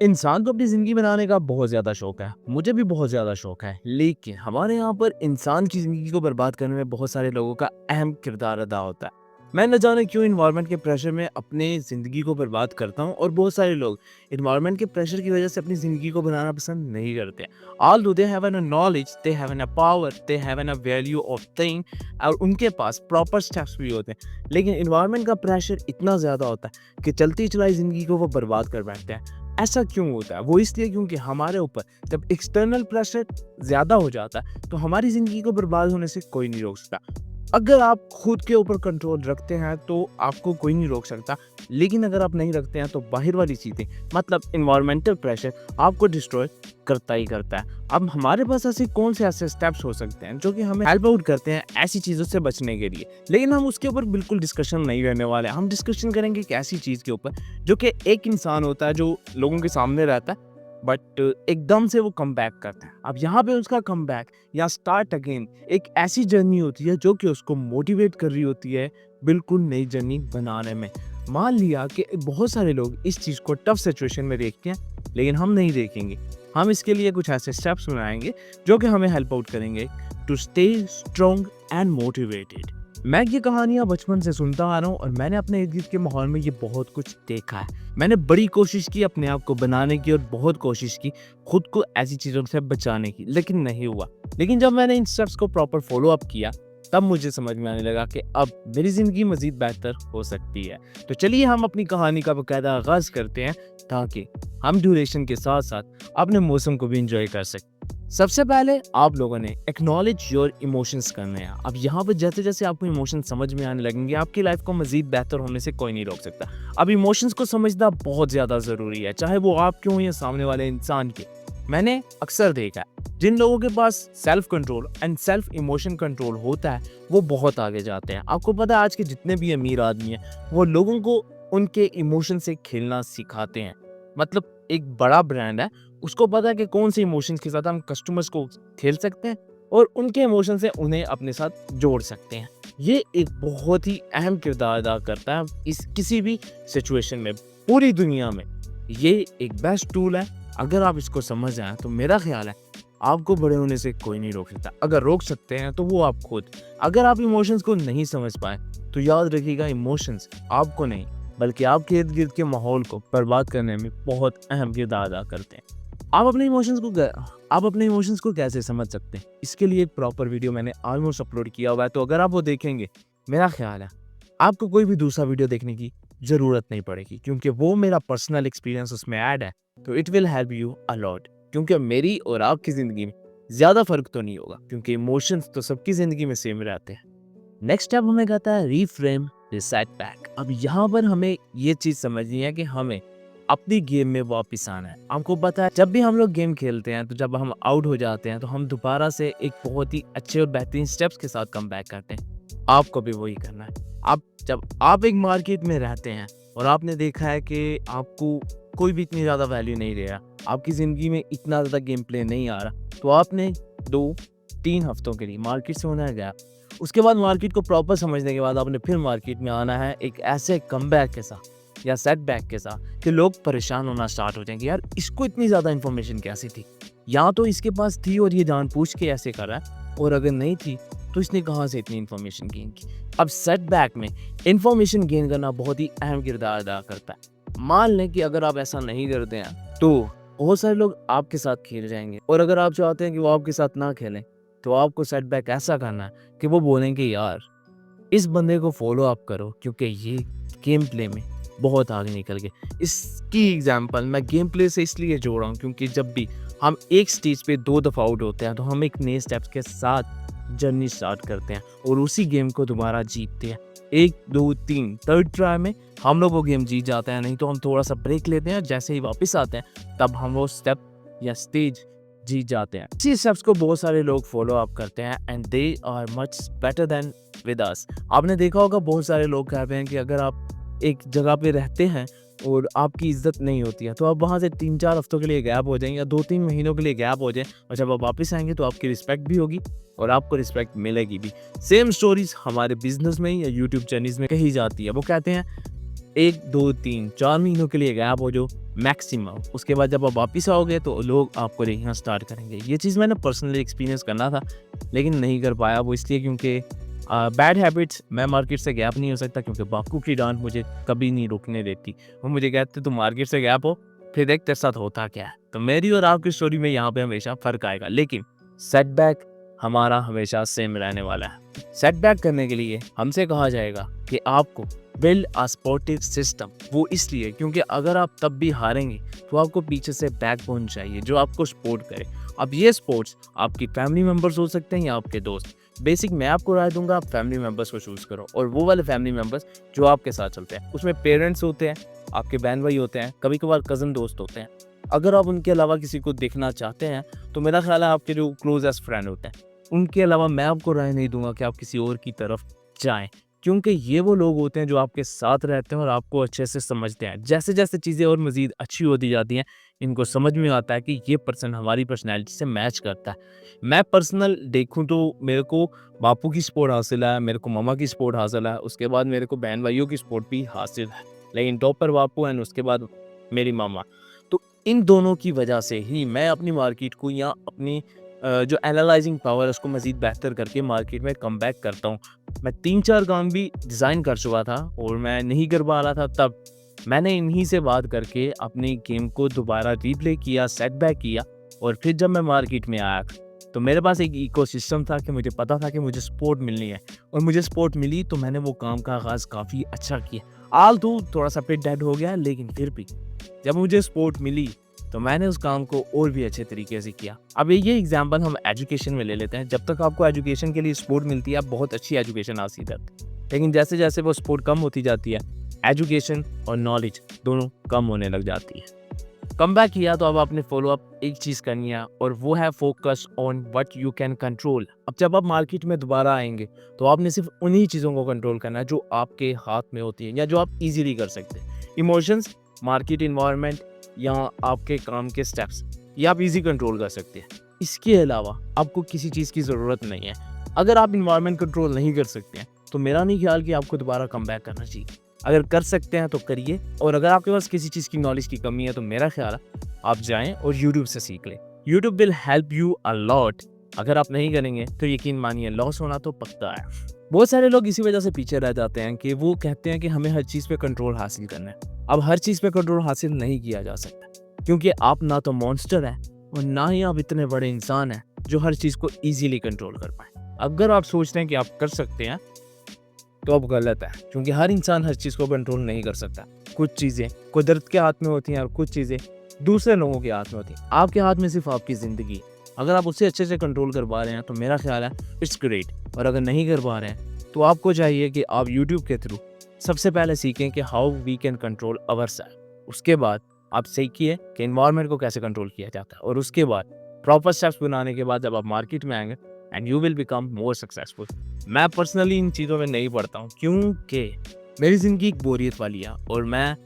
इंसान को अपनी ज़िंदगी बनाने का बहुत ज़्यादा शौक है। मुझे भी बहुत ज़्यादा शौक है। लेकिन हमारे यहाँ पर इंसान की ज़िंदगी को बर्बाद करने में बहुत सारे लोगों का अहम किरदार अदा होता है। मैं न जाने क्यों एनवायरनमेंट के प्रेशर में अपनी ज़िंदगी को बर्बाद करता हूँ और बहुत सारे लोग एनवायरनमेंट के प्रेशर की वज़ह से अपनी ज़िंदगी को बनाना पसंद नहीं करते। Although they have an knowledge, they have an power, they have an value of thing और उनके पास प्रॉपर स्टेप्स भी होते हैं। लेकिन एनवायरनमेंट का प्रेशर इतना ज़्यादा होता है कि चलती चलाई ज़िंदगी को वो बर्बाद कर बैठते हैं। ऐसा क्यों होता है? वो इसलिए क्योंकि हमारे ऊपर जब एक्सटर्नल प्रेशर ज़्यादा हो जाता है, तो हमारी ज़िंदगी को बर्बाद होने से कोई नहीं रोक सकता। अगर आप खुद के ऊपर कंट्रोल रखते हैं, तो आपको कोई नहीं रोक सकता। लेकिन अगर आप नहीं रखते हैं, तो बाहर वाली चीज़ें मतलब एनवायरमेंटल प्रेशर आपको डिस्ट्रॉय करता ही करता है। अब हमारे पास ऐसे स्टेप्स हो सकते हैं, जो कि हमें हेल्प आउट करते हैं ऐसी चीज़ों से बचने के लिए। लेकिन हम उसके ऊपर बिल्कुल डिस्कशन नहीं करने वाले। हम डिस्कशन करेंगे एक ऐसी चीज़ के ऊपर, जो कि एक इंसान होता है जो लोगों के सामने रहता है, बट एकदम से वो कम बैक करता है। अब यहाँ पे उसका कम बैक या स्टार्ट अगेन एक ऐसी जर्नी होती है जो कि उसको मोटिवेट कर रही होती है बिल्कुल नई जर्नी बनाने में। मान लिया कि बहुत सारे लोग इस चीज़ को टफ सिचुएशन में देखते हैं, लेकिन हम नहीं देखेंगे। हम इसके लिए कुछ ऐसे स्टेप्स बनाएंगे जो कि हमें हेल्प आउट करेंगे to stay strong and motivated. मैं ये कहानियां बचपन से सुनता आ रहा हूँ और मैंने अपने इर्द गिर्द के माहौल में ये बहुत कुछ देखा है। मैंने बड़ी कोशिश की अपने आप को बनाने की और बहुत कोशिश की खुद को ऐसी चीज़ों से बचाने की, लेकिन नहीं हुआ। लेकिन जब मैंने इन स्टेप्स को प्रॉपर फॉलो अप किया, तब मुझे समझ में आने लगा कि अब मेरी ज़िंदगी मज़ीद बेहतर हो सकती है। तो चलिए हम अपनी कहानी का बाकायदा आगाज़ करते हैं, ताकि हम ड्यूरेशन के साथ साथ अपने मौसम को भी इंजॉय कर सकें। सबसे पहले आप लोगों ने एक्नॉलेज योर इमोशंस करने हैं। अब यहाँ पर जैसे जैसे आपको इमोशंस समझ में आने लगेंगे, आपकी लाइफ को मजीद बेहतर होने से कोई नहीं रोक सकता। अब इमोशंस को समझना बहुत ज़्यादा ज़रूरी है, चाहे वो आप क्यों या सामने वाले इंसान के। मैंने अक्सर देखा है जिन लोगों के पास self control and self emotion control होता है, वो बहुत आगे जाते हैं। आपको पता है आज के जितने भी अमीर आदमी हैं, वो लोगों को उनके इमोशन से खेलना सिखाते हैं। मतलब एक बड़ा ब्रांड है, उसको पता है कि कौन से इमोशंस के साथ हम कस्टमर्स को खेल सकते हैं और उनके इमोशन से उन्हें अपने साथ जोड़ सकते हैं। ये एक बहुत ही अहम किरदार अदा करता है इस किसी भी सिचुएशन में पूरी दुनिया में। ये एक बेस्ट टूल है। अगर आप इसको समझ जाएं तो मेरा ख्याल है आपको बड़े होने से कोई नहीं रोक सकता। अगर रोक सकते हैं तो वो आप खुद। अगर आप इमोशंस को नहीं समझ पाए तो याद रखिएगा, इमोशंस आपको नहीं बल्कि आपके इर्द गिर्द के माहौल को बर्बाद करने में बहुत अहम किरदार अदा करते हैं। आप अपने इमोशंस को कैसे समझ सकते हैं, इसके लिए एक प्रॉपर वीडियो मैंने ऑलमोस्ट अपलोड किया हुआ है। तो अगर आप वो देखेंगे, मेरा ख्याल है आपको कोई भी दूसरा वीडियो देखने की ज़रूरत नहीं पड़ेगी, क्योंकि वो मेरा पर्सनल एक्सपीरियंस उसमें ऐड है। तो it will help you a lot, क्योंकि मेरी और आपकी ज़िंदगी में ज़्यादा फ़र्क तो नहीं होगा, क्योंकि इमोशंस तो सबकी ज़िंदगी में सेम रहते हैं। नेक्स्ट स्टेप हमें कहता है रीफ्रेम द सेटबैक। अब यहाँ पर हमें ये चीज़ समझनी है कि हमें अपनी गेम में वापस आना है। आपको पता है जब भी हम लोग गेम खेलते हैं, तो जब हम आउट हो जाते हैं तो हम दोबारा से एक बहुत ही अच्छे और बेहतरीन स्टेप्स के साथ कम बैक करते हैं। आपको भी वही करना है। जब आप एक मार्केट में रहते हैं और आपने देखा है कि आपको कोई भी इतनी ज़्यादा वैल्यू नहीं दे रहा, आपकी ज़िंदगी में इतना ज़्यादा गेम प्ले नहीं आ रहा, तो आपने 2-3 हफ्तों के लिए मार्केट से होना है गया। उसके बाद मार्केट को प्रॉपर समझने के बाद आपने फिर मार्केट में आना है एक ऐसे कमबैक के साथ या सेटबैक के साथ कि लोग परेशान होना स्टार्ट हो जाएंगे। यार इसको इतनी ज़्यादा इन्फॉर्मेशन कैसे थी, या तो इसके पास थी और ये जानबूझ के ऐसे कर रहा है, और अगर नहीं थी तो इसने कहाँ से इतनी इन्फॉर्मेशन गेन की। अब सेटबैक में इन्फॉर्मेशन गेन करना बहुत ही अहम किरदार अदा करता है। मान लें कि अगर आप ऐसा नहीं करते हैं तो बहुत सारे लोग आपके साथ खेल जाएंगे, और अगर आप चाहते हैं कि वो आपके साथ ना खेलें, तो आपको सेटबैक ऐसा करना है कि वो बोलेंगे यार इस बंदे को फॉलो अप करो, क्योंकि ये गेम प्ले में बहुत आगे निकल गए। इसकी एग्जांपल मैं गेम प्ले से इसलिए जोड़ रहा हूँ, क्योंकि जब भी हम एक स्टेज पे 2 दफ़ा आउट होते हैं, तो हम एक नए स्टेप्स के साथ जर्नी स्टार्ट करते हैं और उसी गेम को दोबारा जीतते हैं। 1, 2, 3 थर्ड ट्राई में हम लोग वो गेम जीत जाते हैं। नहीं तो हम थोड़ा सा ब्रेक लेते हैं, जैसे ही वापस आते हैं तब हम वो स्टेप या स्टेज जीत जाते हैं। इसी स्टेप्स को बहुत सारे लोग फॉलो अप करते हैं and they are much better than with us. आपने देखा होगा बहुत सारे लोग कहते हैं कि अगर आप एक जगह पे रहते हैं और आपकी इज्जत नहीं होती है, तो आप वहाँ से 3-4 हफ्तों के लिए गैप हो जाएं या 2-3 महीनों के लिए गैप हो जाएं, और जब आप वापस आएंगे तो आपकी रिस्पेक्ट भी होगी और आपको रिस्पेक्ट मिलेगी भी। सेम स्टोरीज हमारे बिजनेस में या यूट्यूब चैनल्स में कही जाती है। वो कहते हैं 1, 2, 3, 4 महीनों के लिए गैप हो जो मैक्सिमम। उसके बाद जब आप वापस आओगे तो लोग आपको देखना स्टार्ट करेंगे। ये चीज़ मैंने पर्सनली एक्सपीरियंस करना था, लेकिन नहीं कर पाया। वो इसलिए क्योंकि बैड हैबिट्स, मैं मार्केट से गैप नहीं हो सकता क्योंकि बापू की डांट मुझे कभी नहीं रुकने देती। वो मुझे कहते तुम मार्केट से गैप हो, फिर देख तेरे साथ होता क्या है। तो मेरी और आपकी स्टोरी में यहाँ पे हमेशा फ़र्क आएगा, लेकिन सेटबैक हमारा हमेशा सेम रहने वाला है। सेटबैक करने के लिए हमसे कहा जाएगा कि आपको बिल्ड अ सपोर्टिव सिस्टम। वो इसलिए क्योंकि अगर आप तब भी हारेंगे तो आपको पीछे से बैकबोन चाहिए जो आपको सपोर्ट करे। अब ये सपोर्ट्स आपकी फैमिली मेम्बर्स हो सकते हैं या आपके दोस्त। बेसिक मैं आपको राय दूंगा, आप फैमिली मेम्बर्स को चूज़ करो, और वो वाले फैमिली मेम्बर्स जो आपके साथ चलते हैं। उसमें पेरेंट्स होते हैं, आपके बहन भाई होते हैं, कभी कभार कज़न दोस्त होते हैं। अगर आप उनके अलावा किसी को देखना चाहते हैं तो मेरा ख्याल है आपके जो क्लोजेस्ट फ्रेंड होते हैं, उनके अलावा मैं आपको राय नहीं दूंगा कि आप किसी और की तरफ जाएं, क्योंकि ये वो लोग होते हैं जो आपके साथ रहते हैं और आपको अच्छे से समझते हैं। जैसे जैसे चीज़ें और मज़ीद अच्छी होती जाती हैं, इनको समझ में आता है कि ये पर्सन हमारी पर्सनैलिटी से मैच करता है। मैं पर्सनल देखूं तो मेरे को बापू की सपोर्ट हासिल है, मेरे को मामा की सपोर्ट हासिल है, उसके बाद मेरे को बहन भाइयों की सपोर्ट भी हासिल है, लेकिन टॉप पर बापू एंड उसके बाद मेरी मामा। तो इन दोनों की वजह से ही मैं अपनी मार्केट को या अपनी जो एनालाइजिंग पावर है उसको मज़ीद बेहतर करके मार्केट में कम बैक करता हूँ। मैं 3-4 काम भी डिज़ाइन कर चुका था और मैं नहीं कर पा रहा था, तब मैंने इन्हीं से बात करके अपनी गेम को दोबारा रीप्ले किया, सेटबैक किया, और फिर जब मैं मार्केट में आया तो मेरे पास एक इकोसिस्टम था कि मुझे पता था कि मुझे सपोर्ट मिलनी है, और मुझे सपोर्ट मिली तो मैंने वो काम का आगाज़ काफ़ी अच्छा किया। आल तो थोड़ा सा पेट डेड हो गया, लेकिन फिर भी जब मुझे सपोर्ट मिली तो मैंने उस काम को और भी अच्छे तरीके से किया। अब ये एग्जांपल हम एजुकेशन में ले लेते हैं। जब तक आपको एजुकेशन के लिए सपोर्ट मिलती है, आप बहुत अच्छी एजुकेशन हासिल करते हैं, लेकिन जैसे जैसे वो सपोर्ट कम होती जाती है, एजुकेशन और नॉलेज दोनों कम होने लग जाती है। कम बैक किया तो अब आपने फॉलो अप एक चीज़ करनी है, और वो है focus on what you can control. अब जब आप मार्केट में दोबारा आएंगे तो आपने सिर्फ उन्हीं चीज़ों को कंट्रोल करना है जो आपके हाथ में होती है या जो आप इजीली कर सकते हैं। इमोशंस, मार्केट इन्वायरमेंट या आपके काम के स्टेप्स, ये आप इजी कंट्रोल कर सकते हैं। इसके अलावा आपको किसी चीज़ की ज़रूरत नहीं है। अगर आप इन्वायरमेंट कंट्रोल नहीं कर सकते हैं तो मेरा नहीं ख्याल कि आपको दोबारा कम बैक करना चाहिए। अगर कर सकते हैं तो करिए, और अगर आपके पास किसी चीज़ की नॉलेज की कमी है तो मेरा ख्याल है आप जाएं और यूट्यूब से सीख लें। YouTube will help you a lot. अगर आप नहीं करेंगे तो यकीन मानिए लॉस होना तो पक्का है। बहुत सारे लोग इसी वजह से पीछे रह जाते हैं कि वो कहते हैं कि हमें हर चीज़ पे कंट्रोल हासिल करना है। अब हर चीज़ पे कंट्रोल हासिल नहीं किया जा सकता, क्योंकि आप ना तो मॉन्स्टर हैं और ना ही आप इतने बड़े इंसान हैं जो हर चीज़ को ईजिली कंट्रोल कर पाए। अगर आप सोचते हैं कि आप कर सकते हैं तो अब गलत है, क्योंकि हर इंसान हर चीज़ को कंट्रोल नहीं कर सकता। कुछ चीज़ें कुदरत के हाथ में होती हैं और कुछ चीज़ें दूसरे लोगों के हाथ में होती हैं। आपके हाथ में सिर्फ आपकी ज़िंदगी। अगर आप उसे अच्छे से कंट्रोल कर पा रहे हैं तो मेरा ख्याल है इट्स ग्रेट, और अगर नहीं कर पा रहे हैं तो आपको चाहिए कि आप यूट्यूब के थ्रू सबसे पहले सीखें कि how we can control ourselves. उसके बाद आप सीखिए कि एनवायरनमेंट को कैसे कंट्रोल किया जाता है, और उसके बाद प्रॉपर स्टेप्स बनाने के बाद जब आप मार्केट में आएंगे and you will become more successful. मैं पर्सनली इन चीज़ों में नहीं पढ़ता हूँ, क्योंकि मेरी ज़िंदगी एक बोरियत वाली है और मैं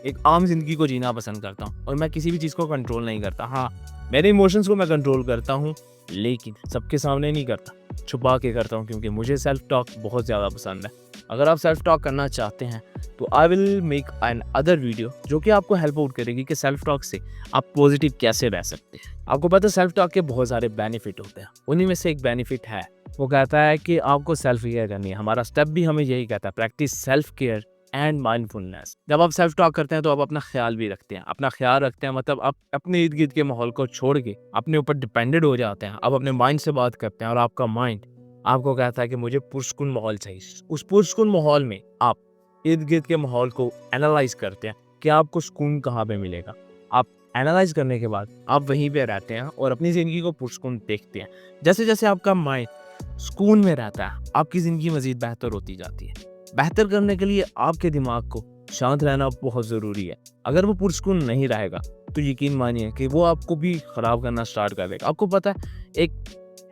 एक आम ज़िंदगी को जीना पसंद करता हूँ, और मैं किसी भी चीज़ को कंट्रोल नहीं करता। हाँ, मेरे इमोशंस को मैं कंट्रोल करता हूँ, लेकिन सबके सामने नहीं करता, छुपा के करता हूँ, क्योंकि मुझे सेल्फ टॉक बहुत ज़्यादा पसंद है। अगर आप सेल्फ टॉक करना चाहते हैं तो I will make an other video जो कि आपको हेल्प आउट करेगी कि सेल्फ टॉक से आप पॉजिटिव कैसे रह सकते हैं। आपको पता है सेल्फ टॉक के बहुत सारे बेनिफिट होते हैं, उन्हीं में से एक बेनिफिट है, वो कहता है कि आपको सेल्फ केयर करनी है। हमारा स्टेप भी हमें यही कहता है, practice self care and mindfulness. जब आप सेल्फ टॉक करते हैं तो आप अपना ख्याल भी रखते हैं। अपना ख्याल रखते हैं मतलब आप अपने इर्द गिर्द के माहौल को छोड़ के अपने ऊपर डिपेंडेंट हो जाते हैं। आप अपने माइंड से बात करते हैं और आपका माइंड आपको कहता है कि मुझे पुरसुकून माहौल चाहिए। उस पुरसुकून माहौल में आप इर्द गिर्द के माहौल को एनालाइज करते हैं कि आपको सुकून कहाँ पे मिलेगा। आप एनालाइज करने के बाद आप वहीं पे रहते हैं और अपनी ज़िंदगी को पुरसुकून देखते हैं। जैसे जैसे आपका माइंड सुकून में रहता है, आपकी ज़िंदगी मज़ीद बेहतर होती जाती है। बेहतर करने के लिए आपके दिमाग को शांत रहना बहुत ज़रूरी है। अगर वो पुरसुकून नहीं रहेगा तो यकीन मानिए कि वो आपको भी ख़राब करना स्टार्ट कर देगा। आपको पता है, एक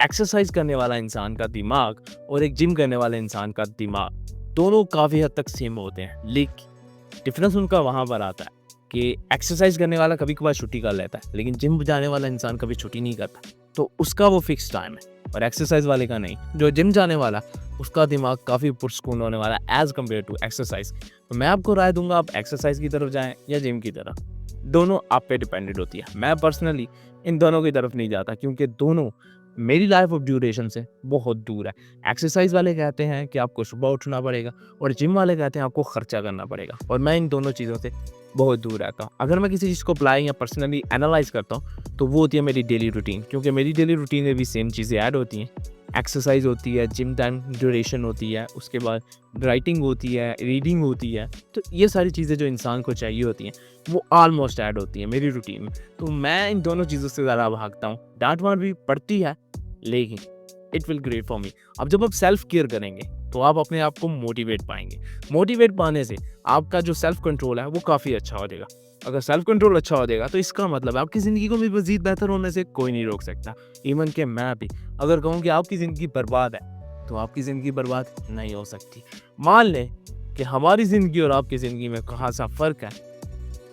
एक्सरसाइज करने वाला इंसान का दिमाग और एक जिम करने वाले इंसान का दिमाग दोनों काफ़ी हद तक सेम होते हैं, लेकिन डिफरेंस उनका वहाँ पर आता है कि एक्सरसाइज करने वाला कभी कभार छुट्टी कर लेता है, लेकिन जिम जाने वाला इंसान कभी छुट्टी नहीं करता, तो उसका वो फिक्स टाइम है। और एक्सरसाइज वाले का नहीं। जो जिम जाने वाला उसका दिमाग काफ़ी पुरस्कून होने वाला है एज़ कम्पेयर टू एक्सरसाइज। तो मैं आपको राय दूंगा आप एक्सरसाइज की तरफ जाएं या जिम की तरफ, दोनों आप पे डिपेंडेंट होती है। मैं पर्सनली इन दोनों की तरफ नहीं जाता क्योंकि दोनों मेरी लाइफ ऑफ ड्यूरेशन से बहुत दूर है। एक्सरसाइज वाले कहते हैं कि आपको सुबह उठना पड़ेगा और जिम वाले कहते हैं आपको खर्चा करना पड़ेगा, और मैं इन दोनों चीज़ों से बहुत दूर रहता हूँ। अगर मैं किसी चीज़ को अप्लाई या पर्सनली एनालाइज करता हूँ तो वो होती है मेरी डेली रूटीन, क्योंकि मेरी डेली रूटीन में भी सेम चीज़ें ऐड होती हैं। एक्सरसाइज होती है, जिम टाइम ड्यूरेशन होती है, उसके बाद राइटिंग होती है, रीडिंग होती है। तो ये सारी चीज़ें जो इंसान को चाहिए होती हैं वो ऑलमोस्ट ऐड होती हैं मेरी रूटीन में। तो मैं इन दोनों चीज़ों से ज़्यादा भागता हूँ। डांट मार भी पड़ती है लेकिन it will great for me. अब जब आप सेल्फ केयर करेंगे तो आप अपने आप को मोटिवेट पाएंगे। मोटिवेट पाने से आपका जो सेल्फ कंट्रोल है वो काफ़ी अच्छा हो जाएगा। अगर सेल्फ कंट्रोल अच्छा हो जाएगा तो इसका मतलब आपकी ज़िंदगी को भी मज़ीद बेहतर होने से कोई नहीं रोक सकता। इवन कि मैं भी अगर कहूँ कि आपकी ज़िंदगी बर्बाद है तो आपकी ज़िंदगी बर्बाद नहीं हो सकती। मान लें कि हमारी ज़िंदगी और आपकी ज़िंदगी में कहाँ सा फ़र्क है,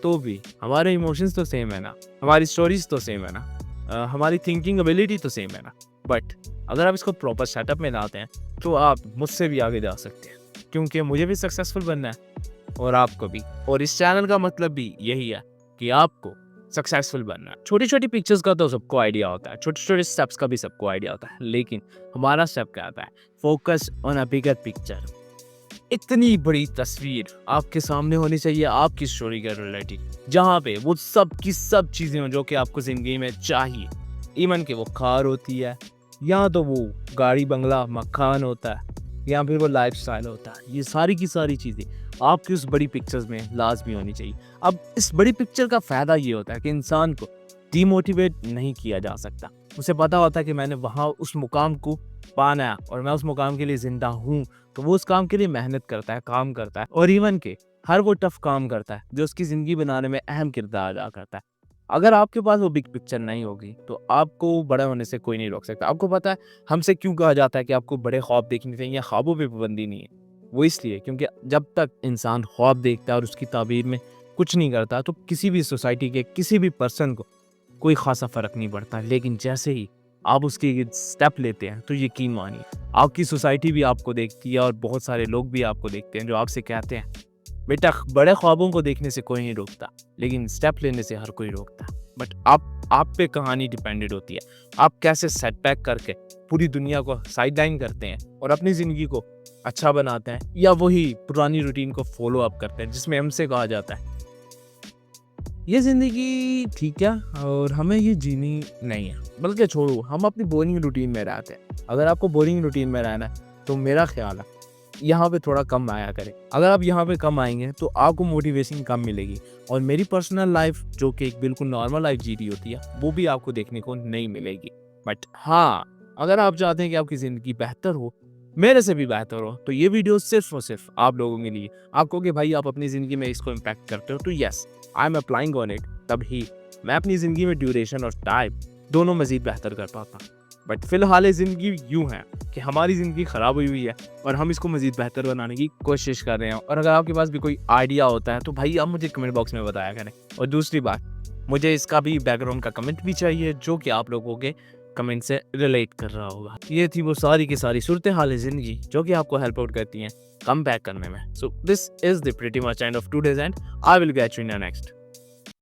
तो भी हमारे इमोशंस तो सेम है ना, हमारी स्टोरीज तो सेम है ना, हमारी थिंकिंग एबिलिटी तो सेम है ना। बट अगर आप इसको प्रॉपर सेटअप में लाते हैं तो आप मुझसे भी आगे जा सकते हैं, क्योंकि मुझे भी सक्सेसफुल बनना है और आपको भी। और इस चैनल का मतलब भी यही है कि आपको सक्सेसफुल बनना है। छोटी छोटी पिक्चर्स का तो सबको आइडिया होता है, छोटे छोटे स्टेप्स का भी सबको आइडिया होता है, लेकिन हमारा स्टेप क्या आता है? Focus on a bigger picture. इतनी बड़ी तस्वीर आपके सामने होनी चाहिए आपकी स्टोरी के रिलेटेड, जहाँ पे वो सब की सब चीज़ें हों जो कि आपको ज़िंदगी में चाहिए। इवन कि वो कार होती है या तो वो गाड़ी बंगला मकान होता है या फिर वो लाइफस्टाइल होता है, ये सारी की सारी चीज़ें आपकी उस बड़ी पिक्चर्स में लाजमी होनी चाहिए। अब इस बड़ी पिक्चर का फ़ायदा ये होता है कि इंसान को डीमोटिवेट नहीं किया जा सकता। उसे पता होता है कि मैंने वहाँ उस मुकाम को पाना है और मैं उस मुकाम के लिए ज़िंदा हूँ, तो वो उस काम के लिए मेहनत करता है, काम करता है, और इवन के हर वो टफ काम करता है जो उसकी ज़िंदगी बनाने में अहम किरदार अदा करता है। अगर आपके पास वो बिग पिक्चर नहीं होगी तो आपको बड़ा होने से कोई नहीं रोक सकता। आपको पता है हमसे क्यों कहा जाता है कि आपको बड़े ख्वाब देखने चाहिए, ख्वाबों पे पाबंदी नहीं है? वो इसलिए क्योंकि जब तक इंसान ख्वाब देखता है और उसकी ताबीर में कुछ नहीं करता तो किसी भी सोसाइटी के किसी भी पर्सन को कोई खासा फ़र्क नहीं पड़ता। लेकिन जैसे ही आप उसकी स्टेप लेते हैं तो यकीन मानिए आपकी सोसाइटी भी आपको देखती है और बहुत सारे लोग भी आपको देखते हैं जो आपसे कहते हैं बेटा बड़े ख्वाबों को देखने से कोई नहीं रोकता, लेकिन स्टेप लेने से हर कोई रोकता। बट आप पे कहानी डिपेंडेड होती है, आप कैसे सेटबैक करके पूरी दुनिया को साइडलाइन करते हैं और अपनी ज़िंदगी को अच्छा बनाते हैं, या वही पुरानी रूटीन को फॉलो अप करते हैं जिसमें हमसे कहा जाता है ये ज़िंदगी ठीक है और हमें ये जीनी नहीं है, बल्कि छोड़ो हम अपनी बोरिंग रूटीन में रहते हैं। अगर आपको बोरिंग रूटीन में रहना है तो मेरा ख्याल है यहाँ पे थोड़ा कम आया करें। अगर आप यहाँ पे कम आएंगे तो आपको मोटिवेशन कम मिलेगी और मेरी पर्सनल लाइफ जो कि एक बिल्कुल नॉर्मल लाइफ जी रही होती है वो भी आपको देखने को नहीं मिलेगी। बट हाँ, अगर आप चाहते हैं कि आपकी ज़िंदगी बेहतर हो, मेरे से भी बेहतर हो, तो ये वीडियो सिर्फ और सिर्फ आप लोगों के लिए। आपको कि भाई आप अपनी ज़िंदगी में इसको इम्पैक्ट करते हो तो yes I am applying on it, तभी मैं अपनी ज़िंदगी में ड्यूरेशन और टाइम दोनों मज़ीद बेहतर कर पाता। बट फिलहाल ज़िंदगी यूँ है कि हमारी ज़िंदगी ख़राब हुई हुई है और हम इसको मज़ीद बेहतर बनाने की कोशिश कर रहे हैं। और अगर आपके पास भी कोई आइडिया होता है तो भाई आप मुझे कमेंट बॉक्स में बताया करें। और दूसरी बात, मुझे इसका भी बैकग्राउंड का कमेंट भी चाहिए जो कि आप लोगों के कमेंट से रिलेट कर रहा होगा। ये थी वो सारी की सारी सूरत हाल ज़िंदगी जो कि आपको हेल्प आउट करती हैं कम बैक करने में। So this is the pretty much end of today's and I will get you in the next.